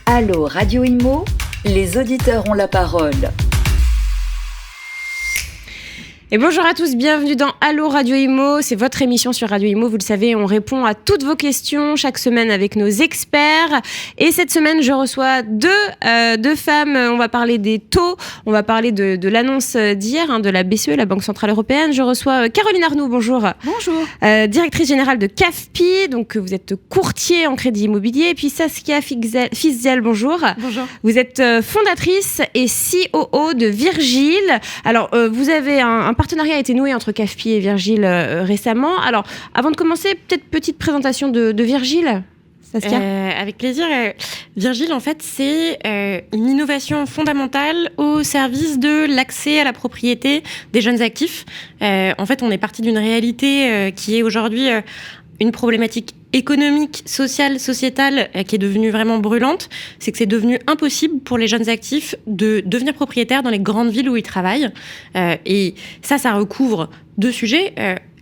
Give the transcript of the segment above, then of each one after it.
Allô Radio Imo, les auditeurs ont la parole. Et bonjour à tous, bienvenue dans Allô Radio Imo, c'est votre émission sur Radio Imo, vous le savez, on répond à toutes vos questions chaque semaine avec nos experts. Et cette semaine, je reçois deux femmes, on va parler des taux, on va parler de l'annonce d'hier, de la BCE, la Banque Centrale Européenne. Je reçois Caroline Arnoux, bonjour. Bonjour. Directrice générale de CAFPI, donc vous êtes courtier en crédit immobilier. Et puis Saskia Fiziel, bonjour. Bonjour. Vous êtes fondatrice et COO de Virgile. Alors, vous avez un partenariat a été noué entre CAFPI et Virgile récemment. Alors, avant de commencer, peut-être petite présentation de Virgile, Saskia. Avec plaisir. Virgile, en fait, c'est une innovation fondamentale au service de l'accès à la propriété des jeunes actifs. En fait, on est parti d'une réalité qui est aujourd'hui une problématique économique, sociale, sociétale qui est devenue vraiment brûlante. C'est que c'est devenu impossible pour les jeunes actifs de devenir propriétaires dans les grandes villes où ils travaillent. Et ça recouvre deux sujets.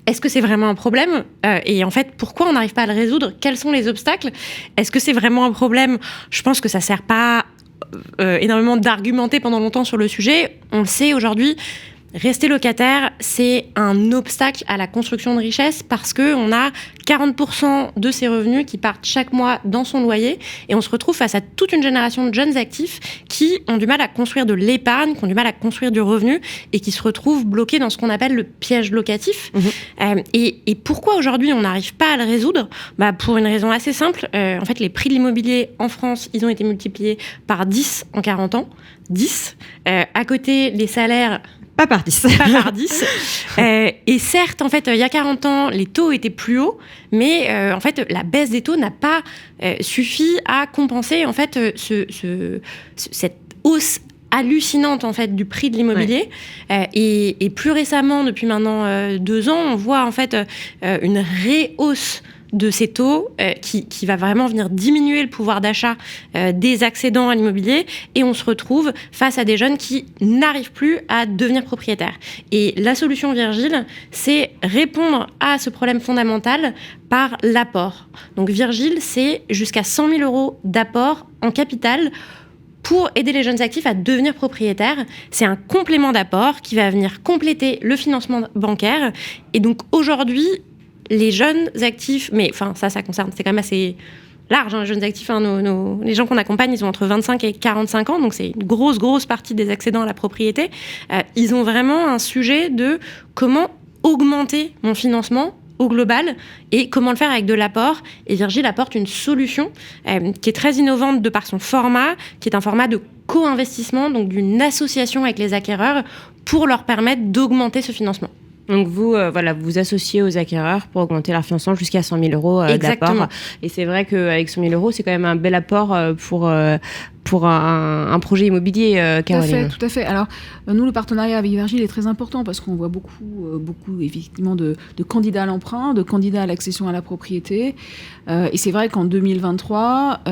Est-ce que c'est vraiment un problème ? Et en fait, pourquoi on n'arrive pas à le résoudre ? Quels sont les obstacles ? Est-ce que c'est vraiment un problème ? Je pense que ça ne sert pas énormément d'argumenter pendant longtemps sur le sujet. On le sait aujourd'hui. Rester locataire, c'est un obstacle à la construction de richesse parce qu'on a 40% de ses revenus qui partent chaque mois dans son loyer et on se retrouve face à toute une génération de jeunes actifs qui ont du mal à construire de l'épargne, qui ont du mal à construire du revenu et qui se retrouvent bloqués dans ce qu'on appelle le piège locatif. Et pourquoi aujourd'hui on n'arrive pas à le résoudre ? Pour une raison assez simple. En fait, les prix de l'immobilier en France, ils ont été multipliés par 10 en 40 ans. 10. À côté, les salaires... Pas par 10. Pas par 10. Et certes, en fait, il y a 40 ans, les taux étaient plus hauts, mais en fait, la baisse des taux n'a pas suffi à compenser en fait cette hausse hallucinante en fait du prix de l'immobilier. Et plus récemment, depuis maintenant 2 ans, on voit en fait une rehausse de ces taux qui va vraiment venir diminuer le pouvoir d'achat des accédants à l'immobilier et on se retrouve face à des jeunes qui n'arrivent plus à devenir propriétaires. Et la solution Virgile, c'est répondre à ce problème fondamental par l'apport. Donc Virgile, c'est jusqu'à 100 000 euros d'apport en capital pour aider les jeunes actifs à devenir propriétaires. C'est un complément d'apport qui va venir compléter le financement bancaire. Et donc aujourd'hui, les jeunes actifs, mais enfin ça concerne, c'est quand même assez large, les jeunes actifs, les gens qu'on accompagne, ils ont entre 25 et 45 ans, donc c'est une grosse partie des accédants à la propriété. Ils ont vraiment un sujet de comment augmenter mon financement au global et comment le faire avec de l'apport. Et Virgile apporte une solution qui est très innovante de par son format, qui est un format de co-investissement, donc d'une association avec les acquéreurs pour leur permettre d'augmenter ce financement. Donc vous vous associez aux acquéreurs pour augmenter leur financement jusqu'à 100 000 euros d'apport. Et c'est vrai qu'avec 100 000 euros, c'est quand même un bel apport pour un projet immobilier, Caroline. Tout à fait. Alors, nous, le partenariat avec Virgile est très important parce qu'on voit beaucoup effectivement, de candidats à l'emprunt, de candidats à l'accession à la propriété. Et c'est vrai qu'en 2023,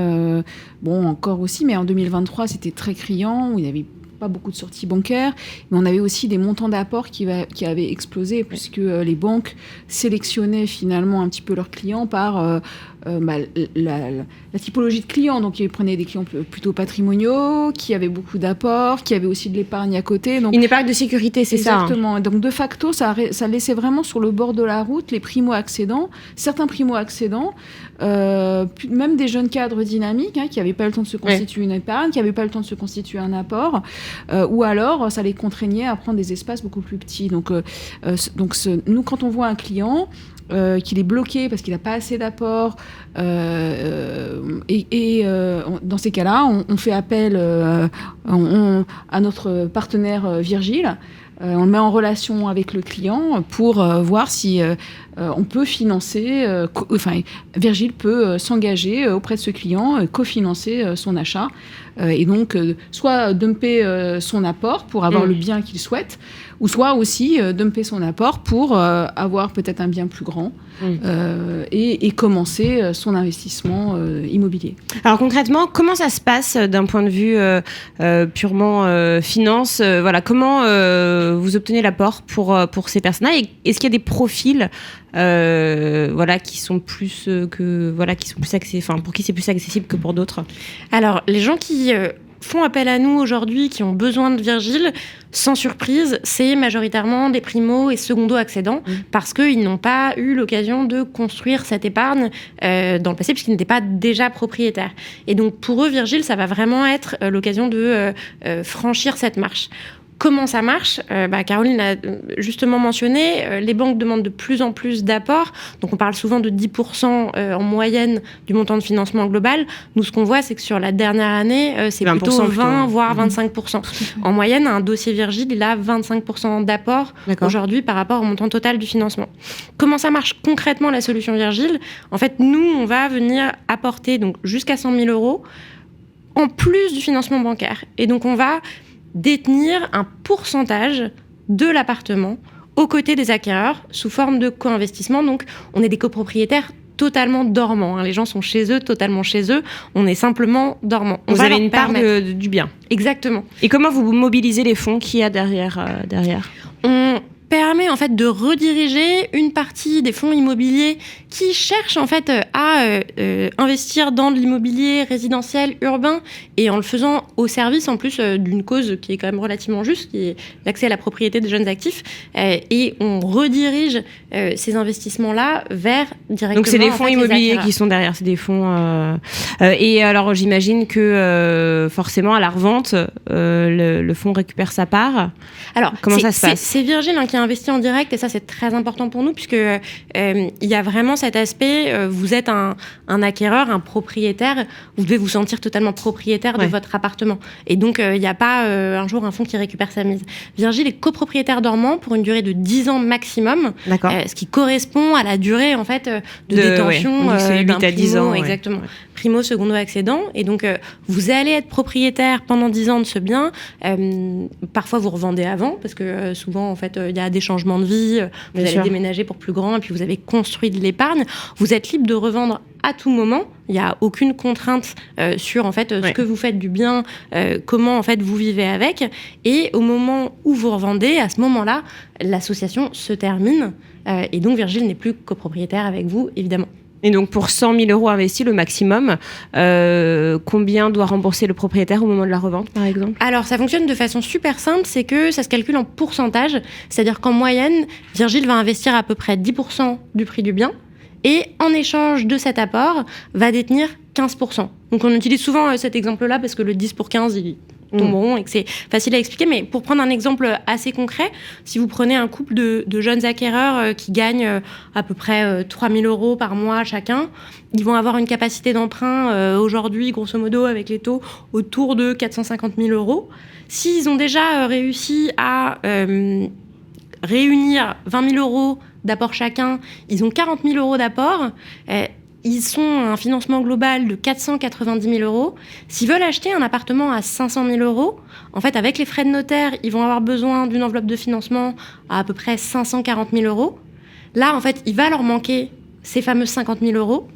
encore aussi, mais en 2023, c'était très criant, où il y avait pas beaucoup de sorties bancaires, mais on avait aussi des montants d'apport qui avaient explosé puisque les banques sélectionnaient finalement un petit peu leurs clients par la typologie de clients. Donc, ils prenaient des clients plutôt patrimoniaux, qui avaient beaucoup d'apports, qui avaient aussi de l'épargne à côté. Donc, une épargne de sécurité, c'est ça. Exactement. Donc, de facto, ça laissait vraiment sur le bord de la route les primo-accédants, certains primo-accédants, même des jeunes cadres dynamiques qui n'avaient pas le temps de se constituer une épargne, qui n'avaient pas le temps de se constituer un apport, ou alors ça les contraignait à prendre des espaces beaucoup plus petits. Donc nous, quand on voit un client qu'il est bloqué parce qu'il n'a pas assez d'apport, dans ces cas-là, on fait appel à notre partenaire Virgile. On le met en relation avec le client pour voir si on peut financer, Virgile peut s'engager auprès de ce client, cofinancer son achat, et donc soit dumper son apport pour avoir le bien qu'il souhaite, ou soit aussi dumper son apport pour avoir peut-être un bien plus grand et commencer son investissement immobilier. Alors concrètement, comment ça se passe d'un point de vue purement finance comment vous obtenez l'apport pour ces personnes-là, et est-ce qu'il y a des profils voilà, qui sont plus pour qui c'est plus accessible que pour d'autres? Alors, les gens qui font appel à nous aujourd'hui, qui ont besoin de Virgile, sans surprise, c'est majoritairement des primo- et secondo-accédants, parce qu'ils n'ont pas eu l'occasion de construire cette épargne dans le passé, puisqu'ils n'étaient pas déjà propriétaires. Et donc, pour eux, Virgile, ça va vraiment être l'occasion de franchir cette marche. Comment ça marche ? Caroline l'a justement mentionné, les banques demandent de plus en plus d'apports. Donc, on parle souvent de 10% en moyenne du montant de financement global. Nous, ce qu'on voit, c'est que sur la dernière année, c'est plutôt 20, voire 25%. En moyenne, un dossier Virgile, il a 25% d'apport aujourd'hui par rapport au montant total du financement. Comment ça marche concrètement, la solution Virgile ? En fait, nous, on va venir apporter donc, jusqu'à 100 000 € en plus du financement bancaire. Et donc, on va détenir un pourcentage de l'appartement aux côtés des acquéreurs sous forme de co-investissement. Donc, on est des copropriétaires totalement dormants. Les gens sont chez eux, totalement chez eux. On est simplement dormants. Vous avez une part du bien. Exactement. Et comment vous mobilisez les fonds qu'il y a derrière On permet en fait de rediriger une partie des fonds immobiliers qui cherchent en fait à investir dans de l'immobilier résidentiel urbain et en le faisant au service en plus d'une cause qui est quand même relativement juste, qui est l'accès à la propriété des jeunes actifs, et on redirige ces investissements-là vers directement. Donc c'est des fonds immobiliers qui sont derrière, c'est des fonds. Et alors j'imagine que forcément à la revente, le fonds récupère sa part. Alors comment ça se passe ? C'est Virgile qui a investi en direct, et ça c'est très important pour nous puisque il y a vraiment cet aspect. Vous êtes un acquéreur, un propriétaire. Vous devez vous sentir totalement propriétaire de votre appartement. Et donc il n'y a pas un jour un fonds qui récupère sa mise. Virgile est copropriétaire dormant pour une durée de 10 ans maximum. D'accord. Ce qui correspond à la durée en fait de détention d'un 8 à 10 ans. Exactement. Ouais. Primo, secondo accédant. Et donc vous allez être propriétaire pendant 10 ans de ce bien. Parfois vous revendez avant parce que souvent en fait il y a des changements de vie, vous allez déménager pour plus grand et puis vous avez construit de l'épargne. Vous êtes libre de revendre à tout moment. Il n'y a aucune contrainte sur en fait ce que vous faites du bien, comment en fait vous vivez avec. Et au moment où vous revendez, à ce moment-là, l'association se termine et donc Virgile n'est plus copropriétaire avec vous, évidemment. Et donc, pour 100 000 € investis, le maximum, combien doit rembourser le propriétaire au moment de la revente, par exemple ? Alors, ça fonctionne de façon super simple, c'est que ça se calcule en pourcentage. C'est-à-dire qu'en moyenne, Virgile va investir à peu près 10% du prix du bien et, en échange de cet apport, va détenir 15%. Donc, on utilise souvent cet exemple-là parce que le 10 pour 15, il tomberont et que c'est facile à expliquer. Mais pour prendre un exemple assez concret, si vous prenez un couple de jeunes acquéreurs qui gagnent à peu près 3 000 € par mois chacun, ils vont avoir une capacité d'emprunt aujourd'hui, grosso modo, avec les taux, autour de 450 000 €. S'ils ont déjà réussi à réunir 20 000 € d'apport chacun, ils ont 40 000 € d'apport. Ils sont à un financement global de 490 000 €. S'ils veulent acheter un appartement à 500 000 €, en fait, avec les frais de notaire, ils vont avoir besoin d'une enveloppe de financement à peu près 540 000 €. Là, en fait, il va leur manquer ces fameux 50 000 €.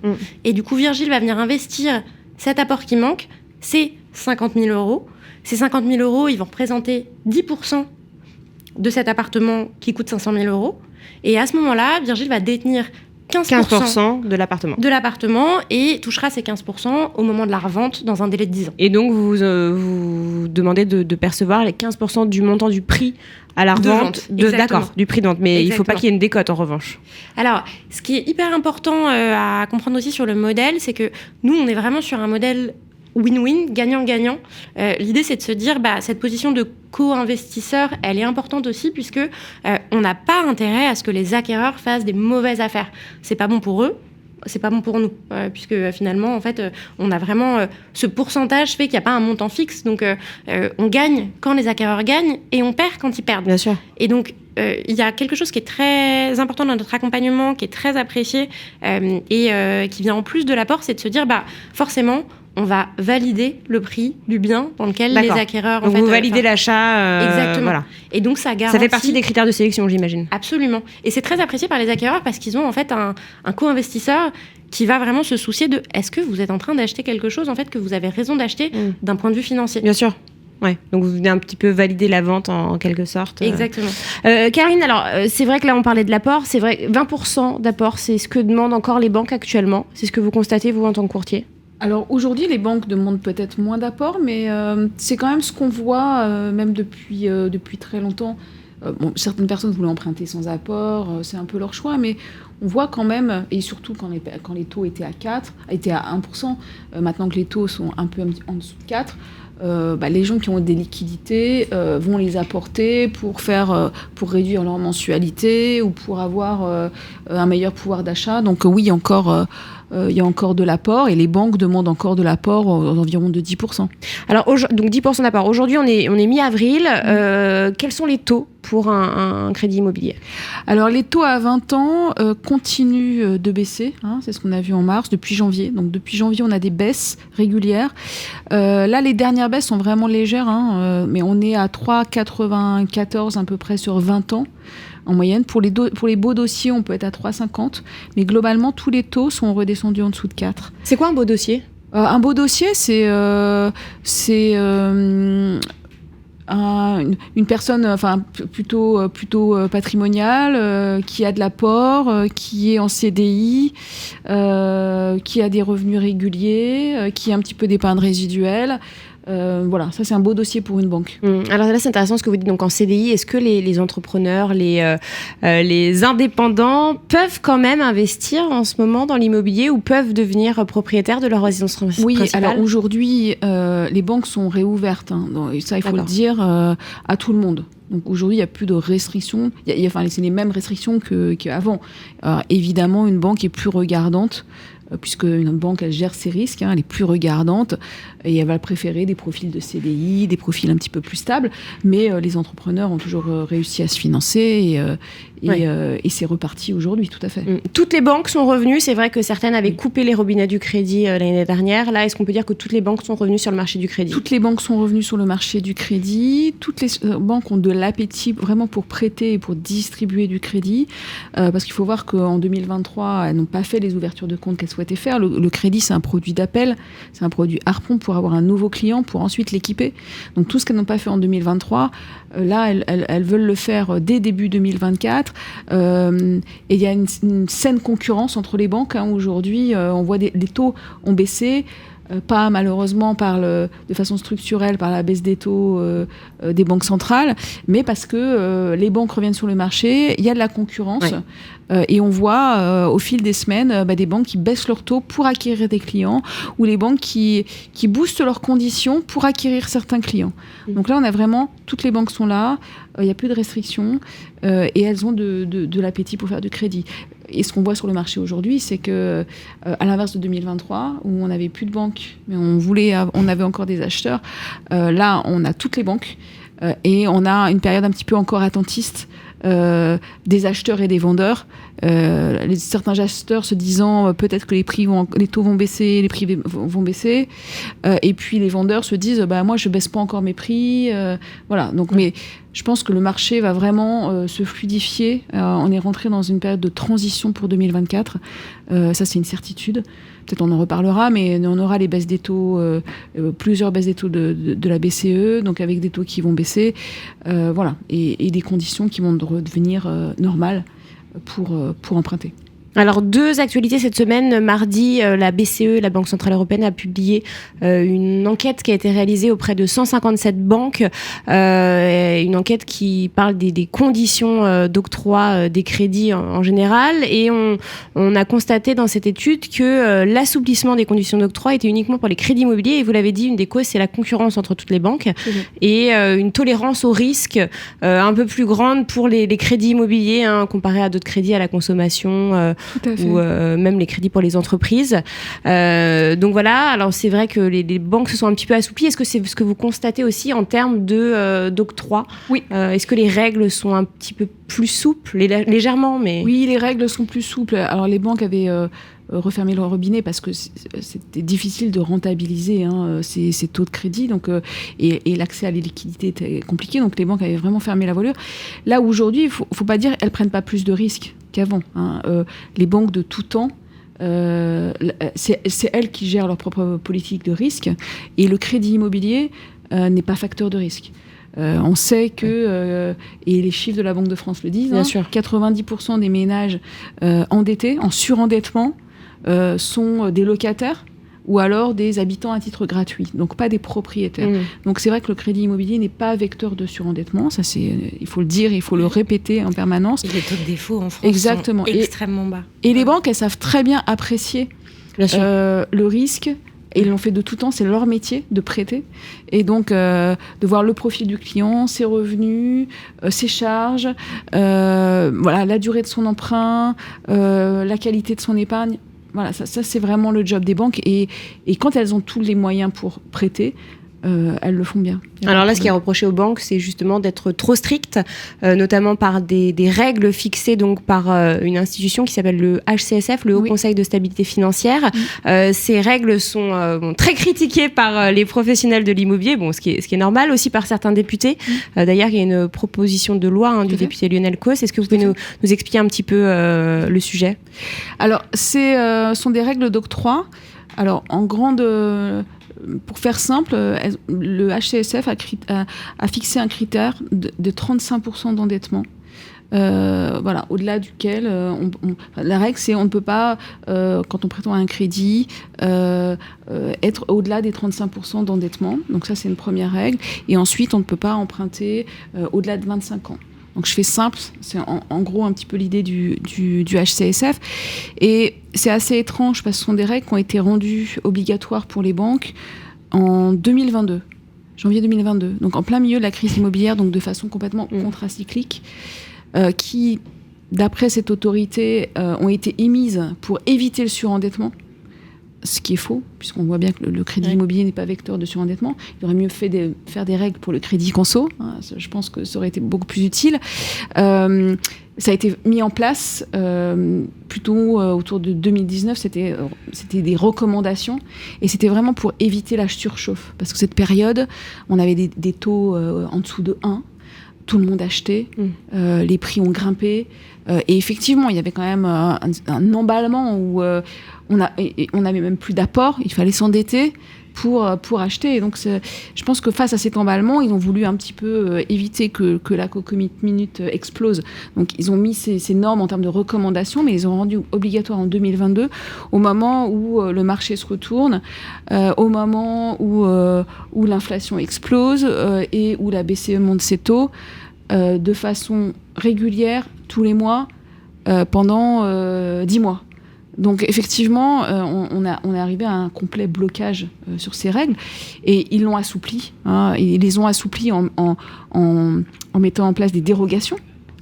Et du coup, Virgile va venir investir cet apport qui manque, c'est 50 000 €. Ces 50 000 €, ils vont représenter 10% de cet appartement qui coûte 500 000 €. Et à ce moment-là, Virgile va détenir 15% de l'appartement. De l'appartement et touchera ces 15% au moment de la revente dans un délai de 10 ans. Et donc, vous demandez de percevoir les 15% du montant du prix à la revente. D'accord, du prix de vente. Mais il ne faut pas qu'il y ait une décote en revanche. Alors, ce qui est hyper important à comprendre aussi sur le modèle, c'est que nous, on est vraiment sur un modèle win-win, gagnant-gagnant. L'idée, c'est de se dire, cette position de co-investisseur, elle est importante aussi puisque on n'a pas intérêt à ce que les acquéreurs fassent des mauvaises affaires. C'est pas bon pour eux, c'est pas bon pour nous, puisque finalement, en fait, on a vraiment ce pourcentage fait qu'il n'y a pas un montant fixe. Donc, on gagne quand les acquéreurs gagnent et on perd quand ils perdent. Bien sûr. Et donc, il y a quelque chose qui est très important dans notre accompagnement, qui est très apprécié et qui vient en plus de l'apport, c'est de se dire, forcément, on va valider le prix du bien dans lequel les acquéreurs... Donc vous validez l'achat. Exactement. Voilà. Et donc ça garantit... Ça fait partie des critères de sélection, j'imagine. Absolument. Et c'est très apprécié par les acquéreurs parce qu'ils ont en fait un co-investisseur qui va vraiment se soucier de est-ce que vous êtes en train d'acheter quelque chose en fait que vous avez raison d'acheter d'un point de vue financier. Bien sûr. Ouais, donc vous venez un petit peu valider la vente en quelque sorte. Exactement. Karine, alors c'est vrai que là on parlait de l'apport, c'est vrai 20% d'apport, c'est ce que demandent encore les banques actuellement. C'est ce que vous constatez vous en tant que courtier? Alors aujourd'hui, les banques demandent peut-être moins d'apport, mais c'est quand même ce qu'on voit même depuis très longtemps. Bon, certaines personnes voulaient emprunter sans apport, c'est un peu leur choix, mais on voit quand même, et surtout quand les taux étaient à 1%, maintenant que les taux sont un peu en dessous de 4, les gens qui ont des liquidités vont les apporter pour réduire leur mensualité ou pour avoir un meilleur pouvoir d'achat. Donc oui, il y a encore de l'apport et les banques demandent encore de l'apport environ de 10%. Alors, donc 10% d'apport. Aujourd'hui, on est mi-avril. Quels sont les taux pour un crédit immobilier? Alors, les taux à 20 ans continuent de baisser. C'est ce qu'on a vu en mars, depuis janvier. Donc, depuis janvier, on a des baisses régulières. Là, les dernières baisses sont vraiment légères, mais on est à 3,94 à peu près sur 20 ans. En moyenne, pour les beaux dossiers, on peut être à 3,50. Mais globalement, tous les taux sont redescendus en dessous de 4. C'est quoi un beau dossier? Un beau dossier, c'est une personne plutôt patrimoniale, qui a de l'apport, qui est en CDI, qui a des revenus réguliers, qui a un petit peu d'épargne résiduelle. Voilà, ça c'est un beau dossier pour une banque. Alors là, c'est intéressant ce que vous dites. Donc en CDI, est-ce que les entrepreneurs, les indépendants peuvent quand même investir en ce moment dans l'immobilier ou peuvent devenir propriétaires de leur résidence principale? Oui, alors aujourd'hui, les banques sont réouvertes. Donc, ça, il faut le dire à tout le monde. Donc aujourd'hui, il n'y a plus de restrictions. C'est les mêmes restrictions qu'avant. Évidemment, une banque est plus regardante, puisque une banque, elle gère ses risques, elle est plus regardante, et elle va préférer des profils de CDI, des profils un petit peu plus stables, mais les entrepreneurs ont toujours réussi à se financer, et c'est reparti aujourd'hui, tout à fait. Toutes les banques sont revenues, c'est vrai que certaines avaient coupé les robinets du crédit l'année dernière. Là, est-ce qu'on peut dire que toutes les banques sont revenues sur le marché du crédit? Toutes les banques sont revenues sur le marché du crédit, toutes les banques ont de l'appétit vraiment pour prêter et pour distribuer du crédit, parce qu'il faut voir qu'en 2023, elles n'ont pas fait les ouvertures de compte qu'elles souhaitaient faire. Le crédit, c'est un produit d'appel, c'est un produit harpon pour avoir un nouveau client, pour ensuite l'équiper. Donc tout ce qu'elles n'ont pas fait en 2023, là, elles veulent le faire dès début 2024. Et il y a une saine concurrence entre les banques. Aujourd'hui, on voit les taux ont baissé. Pas malheureusement de façon structurelle par la baisse des taux des banques centrales, mais parce que les banques reviennent sur le marché, il y a de la concurrence, et on voit au fil des semaines des banques qui baissent leurs taux pour acquérir des clients, ou les banques qui boostent leurs conditions pour acquérir certains clients. Donc là, on a vraiment, toutes les banques sont là, il n'y a plus de restrictions, et elles ont de l'appétit pour faire du crédit. Et ce qu'on voit sur le marché aujourd'hui, c'est que, à l'inverse de 2023, où on n'avait plus de banques, mais on avait encore des acheteurs, là, on a toutes les banques, et on a une période un petit peu encore attentiste des acheteurs et des vendeurs. Certains acheteurs se disant peut-être que les taux vont baisser, les prix vont baisser, et puis les vendeurs se disent moi je baisse pas encore mes prix, voilà. Donc mais je pense que le marché va vraiment se fluidifier. On est rentré dans une période de transition pour 2024. Ça c'est une certitude. Peut-être on en reparlera, mais on aura les baisses des taux, plusieurs baisses des taux de la BCE, donc avec des taux qui vont baisser, voilà, et des conditions qui vont redevenir normales pour emprunter. Alors, deux actualités cette semaine. Mardi, la BCE, la Banque Centrale Européenne, a publié une enquête qui a été réalisée auprès de 157 banques. Une enquête qui parle des conditions d'octroi des crédits en général. Et on a constaté dans cette étude que l'assouplissement des conditions d'octroi était uniquement pour les crédits immobiliers. Et vous l'avez dit, une des causes, c'est la concurrence entre toutes les banques. Et une tolérance au risque un peu plus grande pour les crédits immobiliers, comparé à d'autres crédits à la consommation, ou même les crédits pour les entreprises. Donc voilà, alors c'est vrai que les banques se sont un petit peu assouplies. Est-ce que c'est ce que vous constatez aussi en termes d'octroi? Oui. Est-ce que les règles sont un petit peu plus souples, légèrement, mais... Oui, les règles sont plus souples. Alors les banques avaient refermé le robinet parce que c'était difficile de rentabiliser ces taux de crédit, donc, et l'accès à les liquidités était compliqué, donc les banques avaient vraiment fermé la voilure. Là, aujourd'hui, il faut pas dire qu'elles prennent pas plus de risques qu'avant. Les banques de tout temps, c'est elles qui gèrent leur propre politique de risque, et le crédit immobilier, n'est pas facteur de risque. On sait que, et les chiffres de la Banque de France le disent, Bien sûr. 90% des ménages endettés, en surendettement, sont des locataires ou alors des habitants à titre gratuit, donc pas des propriétaires. Donc c'est vrai que le crédit immobilier n'est pas vecteur de surendettement, ça il faut le dire, il faut le répéter en permanence. Et les taux de défaut en France Exactement. sont extrêmement bas. Et les banques, elles savent très bien apprécier le risque, et ils l'ont fait de tout temps, c'est leur métier de prêter. Et donc, de voir le profil du client, ses revenus, ses charges, la durée de son emprunt, la qualité de son épargne. Voilà, ça c'est vraiment le job des banques. Et quand elles ont tous les moyens pour prêter, elles le font bien. Alors là, ce qui est reproché aux banques, c'est justement d'être trop strictes, notamment par des règles fixées donc par une institution qui s'appelle le HCSF, le Haut Conseil de stabilité financière. Ces règles sont très critiquées par les professionnels de l'immobilier, ce qui est normal, aussi par certains députés. D'ailleurs, il y a une proposition de loi du député Lionel Causse. Est-ce que vous pouvez nous expliquer un petit peu le sujet ? Alors, sont des règles d'octroi. Alors, pour faire simple, le HCSF a fixé un critère de 35% d'endettement. Au-delà duquel la règle, c'est on ne peut pas, quand on prétend un crédit, être au-delà des 35% d'endettement. Donc ça, c'est une première règle. Et ensuite, on ne peut pas emprunter au-delà de 25 ans. Donc je fais simple, c'est en gros un petit peu l'idée du HCSF. Et c'est assez étrange parce que ce sont des règles qui ont été rendues obligatoires pour les banques en 2022, janvier 2022. Donc en plein milieu de la crise immobilière, donc de façon complètement contracyclique, qui, d'après cette autorité, ont été émises pour éviter le surendettement. Ce qui est faux, puisqu'on voit bien que le crédit immobilier n'est pas vecteur de surendettement. Il aurait mieux fait faire des règles pour le crédit conso. Je pense que ça aurait été beaucoup plus utile. Ça a été mis en place plutôt autour de 2019. C'était des recommandations. Et c'était vraiment pour éviter la surchauffe. Parce que cette période, on avait des taux en dessous de 1. Tout le monde achetait. Les prix ont grimpé. Et effectivement, il y avait quand même un emballement où on n'avait même plus d'apport. Il fallait s'endetter pour acheter. Et donc, je pense que face à cet emballement, ils ont voulu un petit peu éviter que la cocotte-minute explose. Donc, ils ont mis ces normes en termes de recommandations, mais ils ont rendu obligatoire en 2022, au moment où le marché se retourne, au moment où l'inflation explose et où la BCE monte ses taux de façon régulière, tous les mois, pendant 10 mois. Donc effectivement, on est arrivé à un complet blocage sur ces règles et ils l'ont assoupli. Ils les ont assouplis en mettant en place des dérogations.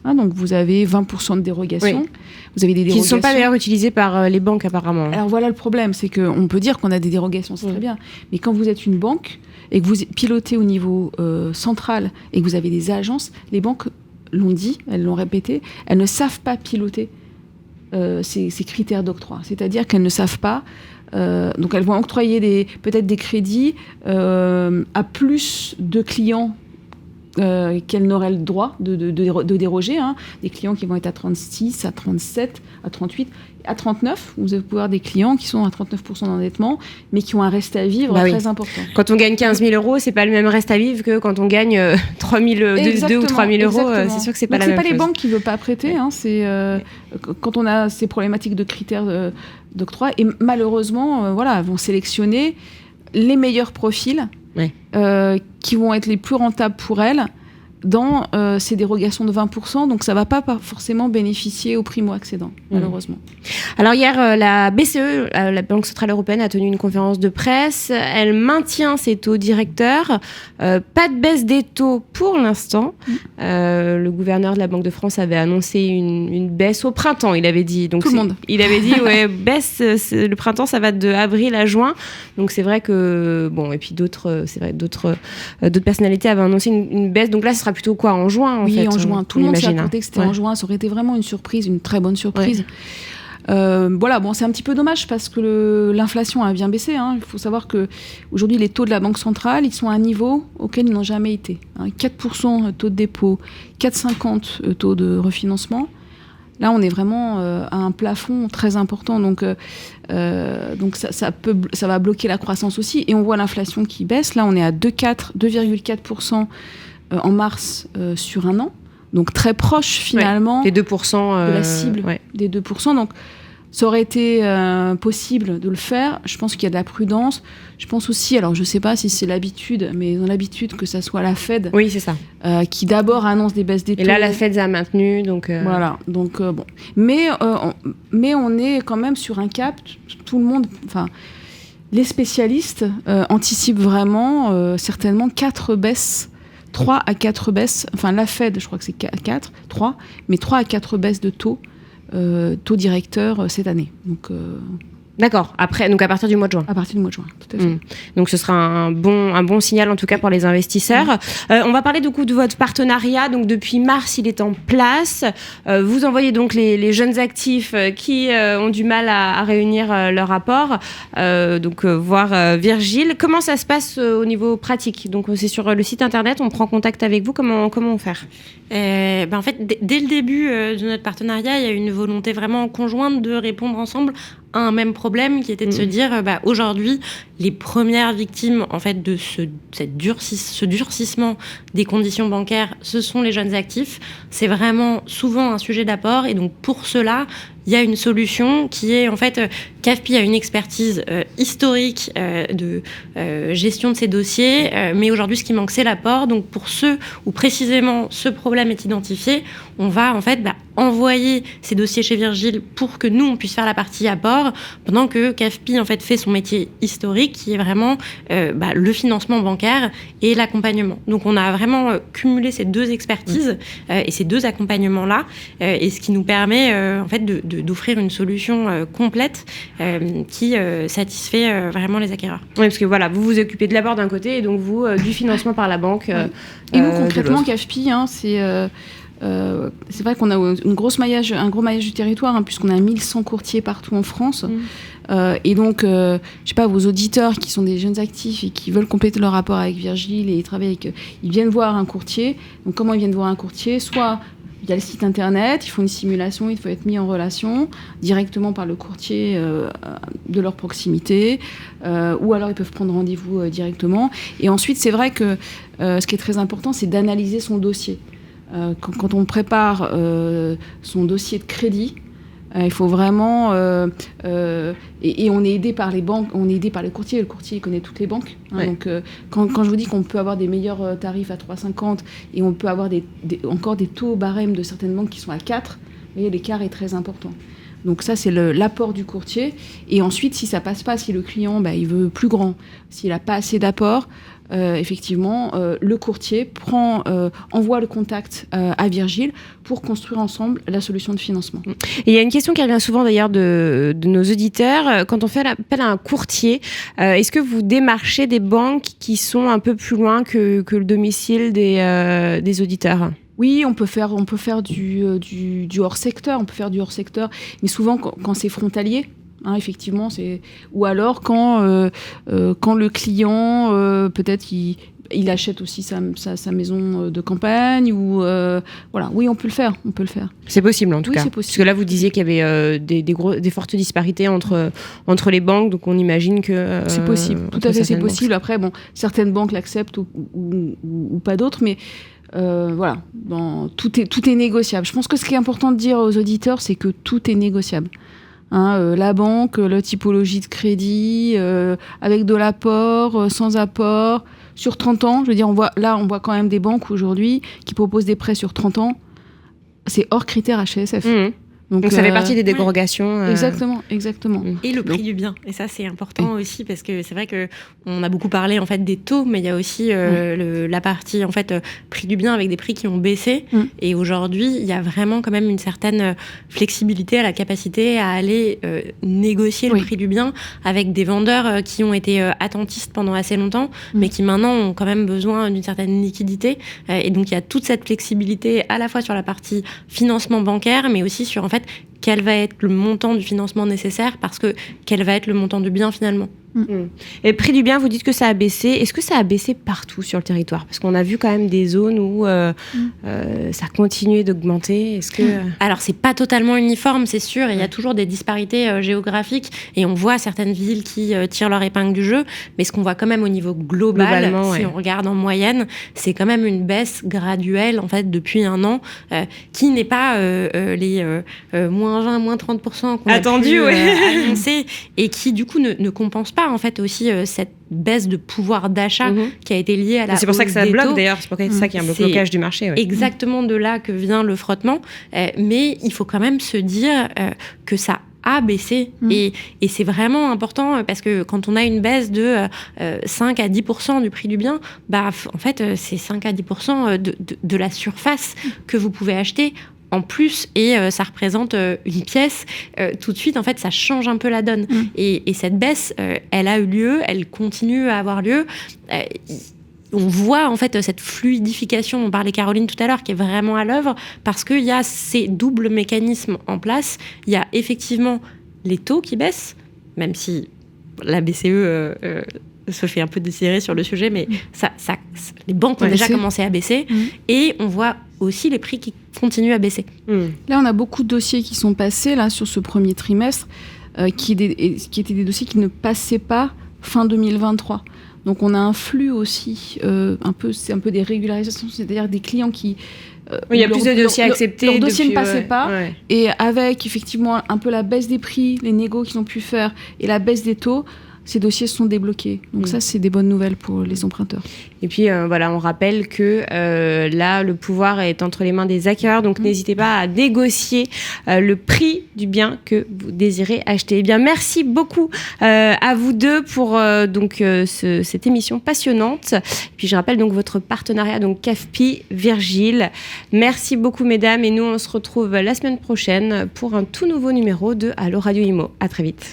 Donc vous avez 20% de dérogations. Oui. Vous avez des dérogations qui ne sont pas d'ailleurs utilisées par les banques apparemment. Alors voilà le problème, c'est qu'on peut dire qu'on a des dérogations, c'est très bien. Mais quand vous êtes une banque et que vous pilotez au niveau central et que vous avez des agences, les banques l'ont dit, elles l'ont répété, elles ne savent pas piloter ces critères d'octroi. C'est-à-dire qu'elles ne savent pas. Donc elles vont octroyer peut-être des crédits à plus de clients qu'elles n'auraient le droit de déroger. Des clients qui vont être à 36, à 37, à 38, à 39. Vous allez pouvoir des clients qui sont à 39% d'endettement, mais qui ont un reste à vivre très important. Quand on gagne 15 000 euros, c'est pas le même reste à vivre que quand on gagne 2 ou 3 000 euros. C'est sûr que c'est pas la même chose. C'est pas les banques qui ne veulent pas prêter. C'est quand on a ces problématiques de critères d'octroi. Et malheureusement, vont sélectionner les meilleurs profils qui vont être les plus rentables pour elles dans ces dérogations de 20%. Donc ça ne va pas forcément bénéficier aux primo-accédants, malheureusement. Alors hier, la BCE, la Banque Centrale Européenne, a tenu une conférence de presse. Elle maintient ses taux directeurs. Pas de baisse des taux pour l'instant. Le gouverneur de la Banque de France avait annoncé une baisse au printemps, il avait dit. Donc tout le monde. Il avait dit, baisse, le printemps, ça va de avril à juin. Donc c'est vrai que... et puis d'autres personnalités avaient annoncé une baisse. Donc là, ce sera plutôt quoi, en juin en juin. Tout le monde s'est raconté que c'était en juin. Ça aurait été vraiment une surprise, une très bonne surprise. C'est un petit peu dommage parce que l'inflation a bien baissé. Il faut savoir qu'aujourd'hui, les taux de la Banque centrale, ils sont à un niveau auquel ils n'ont jamais été. 4% taux de dépôt, 4,50 taux de refinancement. Là, on est vraiment à un plafond très important. Donc ça va bloquer la croissance aussi. Et on voit l'inflation qui baisse. Là, on est à 2,4% en mars sur un an. Donc très proche finalement des 2%, de la cible des 2%. Donc ça aurait été possible de le faire. Je pense qu'il y a de la prudence. Je pense aussi, alors je ne sais pas si c'est l'habitude, mais dans l'habitude que ça soit la Fed c'est ça. Qui d'abord annonce des baisses des taux. Et là, la Fed a maintenu. Donc Voilà. Donc, bon. Mais on est quand même sur un cap. Tout le monde... les spécialistes anticipent vraiment certainement 4 baisses. 3 à 4 baisses. Enfin, la Fed, je crois que c'est 3, mais 3 à 4 baisses de taux directeur cette année. Donc, d'accord. Donc à partir du mois de juin. À partir du mois de juin, tout à fait. Donc ce sera un bon signal en tout cas pour les investisseurs. On va parler du coup de votre partenariat. Donc depuis mars, il est en place. Vous envoyez donc les jeunes actifs qui ont du mal à réunir leur rapport. Voir Virgile. Comment ça se passe au niveau pratique? Donc c'est sur le site internet. On prend contact avec vous. Comment on fait? En fait, dès le début de notre partenariat, il y a une volonté vraiment conjointe de répondre ensemble à un même problème qui était de se dire aujourd'hui, les premières victimes en fait de ce durcissement des conditions bancaires, ce sont les jeunes actifs. C'est vraiment souvent un sujet d'apport et donc pour cela, il y a une solution qui est en fait CAFPI a une expertise historique de gestion de ces dossiers, mais aujourd'hui ce qui manque c'est l'apport. Donc pour ceux où précisément ce problème est identifié, on va en fait envoyer ces dossiers chez Virgile pour que nous on puisse faire la partie apport, pendant que CAFPI en fait fait son métier historique qui est vraiment le financement bancaire et l'accompagnement. Donc on a vraiment cumulé ces deux expertises et ces deux accompagnements là, et ce qui nous permet en fait d'offrir une solution complète qui satisfait vraiment les acquéreurs. Oui, parce que voilà, vous vous occupez de l'apport d'un côté et donc vous du financement par la banque. Et nous concrètement, CAFPI, c'est vrai qu'on a un gros maillage du territoire, puisqu'on a 1100 courtiers partout en France. Et donc, je sais pas, vos auditeurs qui sont des jeunes actifs et qui veulent compléter leur rapport avec Virgile et travailler ils viennent voir un courtier. Donc, comment ils viennent voir un courtier? Soit il y a le site internet, ils font une simulation, il faut être mis en relation directement par le courtier de leur proximité, ou alors ils peuvent prendre rendez-vous directement. Et ensuite, c'est vrai que ce qui est très important, c'est d'analyser son dossier. Quand on prépare son dossier de crédit, il faut vraiment... et on est aidé par les banques, on est aidé par les courtiers. Le courtier, il connaît toutes les banques. Donc, quand je vous dis qu'on peut avoir des meilleurs tarifs à 3,50 et on peut avoir encore des taux barèmes de certaines banques qui sont à 4, mais l'écart est très important. Donc ça, c'est l'apport du courtier. Et ensuite, si ça passe pas, si le client il veut plus grand, s'il n'a pas assez d'apport, effectivement, le courtier envoie le contact à Virgile pour construire ensemble la solution de financement. Et il y a une question qui revient souvent d'ailleurs de nos auditeurs. Quand on fait appel à un courtier, est-ce que vous démarchez des banques qui sont un peu plus loin que le domicile des auditeurs ? Oui, on peut faire du hors-secteur, mais souvent quand c'est frontalier, effectivement, ou alors quand le client peut-être il achète aussi sa maison de campagne, ou voilà, oui, on peut le faire. C'est possible en tout cas. C'est possible. Parce que là vous disiez qu'il y avait des fortes disparités entre les banques, donc on imagine que c'est possible. Tout à fait, c'est possible. Après, certaines banques l'acceptent ou pas d'autres, mais voilà, tout est négociable. Je pense que ce qui est important de dire aux auditeurs, c'est que tout est négociable. La banque, la typologie de crédit, avec de l'apport, sans apport, sur 30 ans. Je veux dire, on voit quand même des banques aujourd'hui qui proposent des prêts sur 30 ans. C'est hors critère HCSF. Donc ça fait partie des dérogations. Exactement. Et le prix du bien. Et ça, c'est important aussi, parce que c'est vrai qu'on a beaucoup parlé en fait des taux, mais il y a aussi la partie en fait prix du bien avec des prix qui ont baissé. Et aujourd'hui, il y a vraiment quand même une certaine flexibilité à la capacité à aller négocier le prix du bien avec des vendeurs qui ont été attentistes pendant assez longtemps, mais qui maintenant ont quand même besoin d'une certaine liquidité. Et donc, il y a toute cette flexibilité à la fois sur la partie financement bancaire, mais aussi sur en fait quel va être le montant du financement nécessaire, parce que quel va être le montant du bien finalement. Et prix du bien, vous dites que ça a baissé. Est-ce que ça a baissé partout sur le territoire ? Parce qu'on a vu quand même des zones où ça a continué d'augmenter. Est-ce que... Alors, c'est pas totalement uniforme, c'est sûr. Il y a toujours des disparités géographiques. Et on voit certaines villes qui tirent leur épingle du jeu. Mais ce qu'on voit quand même au niveau global, si on regarde en moyenne, c'est quand même une baisse graduelle, en fait, depuis un an, qui n'est pas les moins 20, moins 30% qu'on attendu, a pu annoncer, et qui, du coup, ne compense pas, en fait, aussi cette baisse de pouvoir d'achat qui a été liée à la hausse des taux. C'est pour ça que ça bloque, d'ailleurs. C'est pour ça qu'il y a un blocage du marché. Ouais. Exactement de là que vient le frottement. Mais il faut quand même se dire que ça a baissé. Et c'est vraiment important, parce que quand on a une baisse de 5 à 10% du prix du bien, bah, en fait, c'est 5 à 10% de la surface que vous pouvez acheter en plus, et ça représente une pièce. Tout de suite, en fait, ça change un peu la donne. Et cette baisse, elle a eu lieu, elle continue à avoir lieu. On voit en fait cette fluidification dont parlait Caroline tout à l'heure, qui est vraiment à l'œuvre, parce qu'il y a ces doubles mécanismes en place. Il y a effectivement les taux qui baissent, même si la BCE se fait un peu désirer sur le sujet, mais les banques ont déjà commencé à baisser, et on voit aussi les prix qui continuent à baisser. Là, on a beaucoup de dossiers qui sont passés là, sur ce premier trimestre, qui étaient des dossiers qui ne passaient pas fin 2023. Donc on a un flux aussi, c'est un peu des régularisations, c'est-à-dire des clients qui... il y a plus de dossiers acceptés. Leur dossier ne passait pas. Ouais. Et avec effectivement un peu la baisse des prix, les négos qu'ils ont pu faire et la baisse des taux, ces dossiers sont débloqués. Donc ça, c'est des bonnes nouvelles pour les emprunteurs. Et puis, on rappelle que là, le pouvoir est entre les mains des acquéreurs. Donc, n'hésitez pas à négocier le prix du bien que vous désirez acheter. Eh bien, merci beaucoup à vous deux pour cette émission passionnante. Et puis, je rappelle donc votre partenariat, donc CAFPI Virgile. Merci beaucoup, mesdames. Et nous, on se retrouve la semaine prochaine pour un tout nouveau numéro de Allo Radio Imo. À très vite.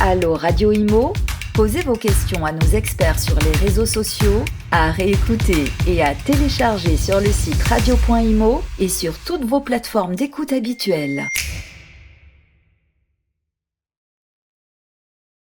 Allo Radio Imo, posez vos questions à nos experts sur les réseaux sociaux, à réécouter et à télécharger sur le site radio.imo et sur toutes vos plateformes d'écoute habituelles.